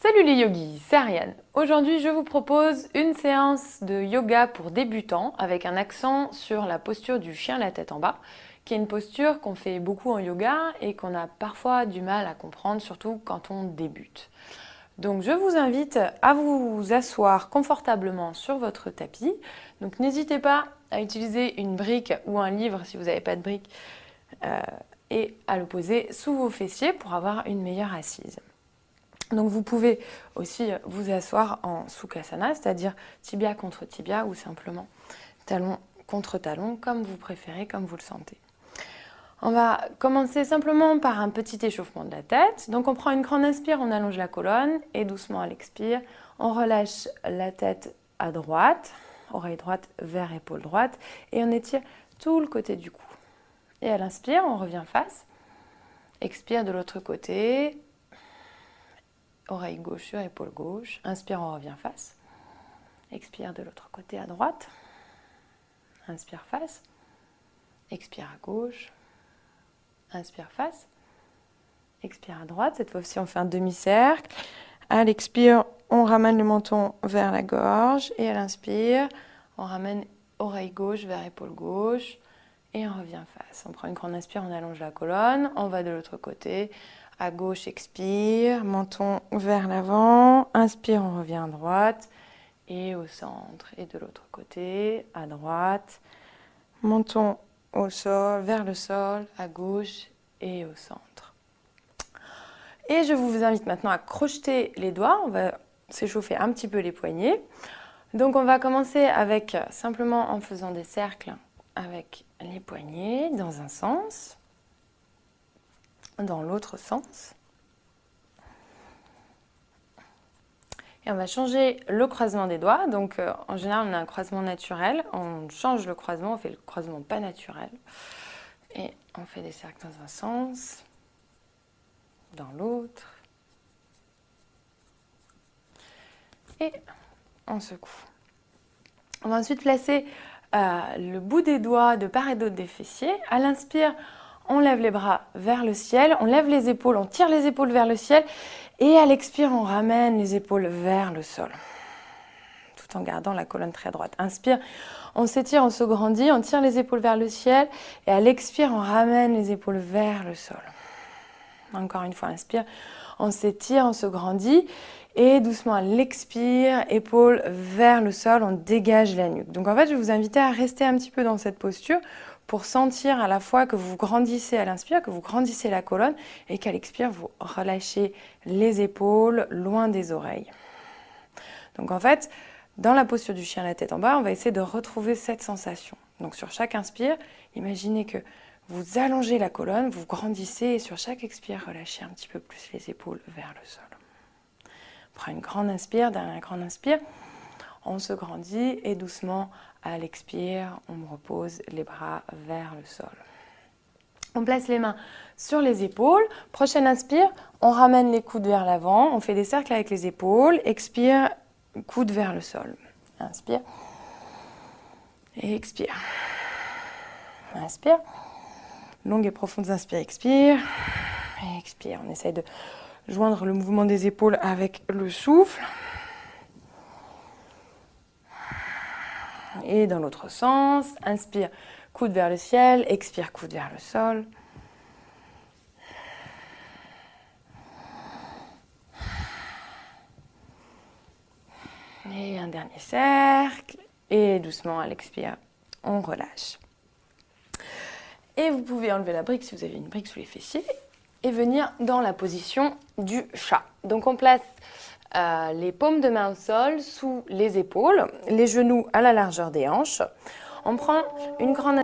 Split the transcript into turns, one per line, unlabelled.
Salut les yogis, c'est Ariane. Aujourd'hui, je vous propose une séance de yoga pour débutants avec un accent sur la posture du chien la tête en bas, qui est une posture qu'on fait beaucoup en yoga et qu'on a parfois du mal à comprendre, surtout quand on débute. Donc je vous invite à vous asseoir confortablement sur votre tapis. Donc n'hésitez pas à utiliser une brique ou un livre si vous n'avez pas de brique et à le poser sous vos fessiers pour avoir une meilleure assise. Donc vous pouvez aussi vous asseoir en Sukhasana, c'est-à-dire tibia contre tibia ou simplement talon contre talon, comme vous préférez, comme vous le sentez. On va commencer simplement par un petit échauffement de la tête. Donc on prend une grande inspire, on allonge la colonne et doucement à l'expire, on relâche la tête à droite, oreille droite vers épaule droite et on étire tout le côté du cou. Et à l'inspire, on revient face, expire de l'autre côté, oreille gauche sur épaule gauche. Inspire, on revient face. Expire de l'autre côté à droite. Inspire face. Expire à gauche. Inspire face. Expire à droite. Cette fois-ci, on fait un demi-cercle. À l'expire, on ramène le menton vers la gorge. Et à l'inspire, on ramène oreille gauche vers épaule gauche. Et on revient face. On prend une grande inspire, on allonge la colonne. On va de l'autre côté. À gauche, expire, menton vers l'avant, inspire, on revient à droite et au centre. Et de l'autre côté, à droite, menton au sol, vers le sol, à gauche et au centre. Et je vous invite maintenant à crocheter les doigts, on va s'échauffer un petit peu les poignets. Donc on va commencer avec simplement en faisant des cercles avec les poignets dans un sens. Dans l'autre sens. Et on va changer le croisement des doigts. Donc en général, on a un croisement naturel. On change le croisement, on fait le croisement pas naturel. Et on fait des cercles dans un sens, dans l'autre. Et on secoue. On va ensuite placer le bout des doigts de part et d'autre des fessiers. À l'inspire, on lève les bras vers le ciel, on lève les épaules, on tire les épaules vers le ciel et à l'expire, on ramène les épaules vers le sol, tout en gardant la colonne très droite. Inspire, on s'étire, on se grandit, on tire les épaules vers le ciel et à l'expire, on ramène les épaules vers le sol. Encore une fois, inspire, on s'étire, on se grandit et doucement à l'expire, épaules vers le sol, on dégage la nuque. Donc en fait, je vais vous inviter à rester un petit peu dans cette posture pour sentir à la fois que vous grandissez à l'inspire, que vous grandissez la colonne et qu'à l'expire, vous relâchez les épaules loin des oreilles. Donc en fait, dans la posture du chien la tête en bas, on va essayer de retrouver cette sensation. Donc sur chaque inspire, imaginez que vous allongez la colonne, vous grandissez et sur chaque expire, relâchez un petit peu plus les épaules vers le sol. On prend une grande inspire, dernière grande inspire, on se grandit et doucement à l'expire, on repose les bras vers le sol. On place les mains sur les épaules. Prochaine inspire, on ramène les coudes vers l'avant, on fait des cercles avec les épaules. Expire, coude vers le sol. Inspire et expire. Inspire. Longues et profondes inspire, expire. Et expire. On essaye de joindre le mouvement des épaules avec le souffle. Et dans l'autre sens, inspire, coude vers le ciel, expire, coude vers le sol. Et un dernier cercle. Et doucement, à l'expire, on relâche. Et vous pouvez enlever la brique si vous avez une brique sous les fessiers et venir dans la position du chat. Donc on place les paumes de main au sol, sous les épaules, les genoux à la largeur des hanches. On prend une grande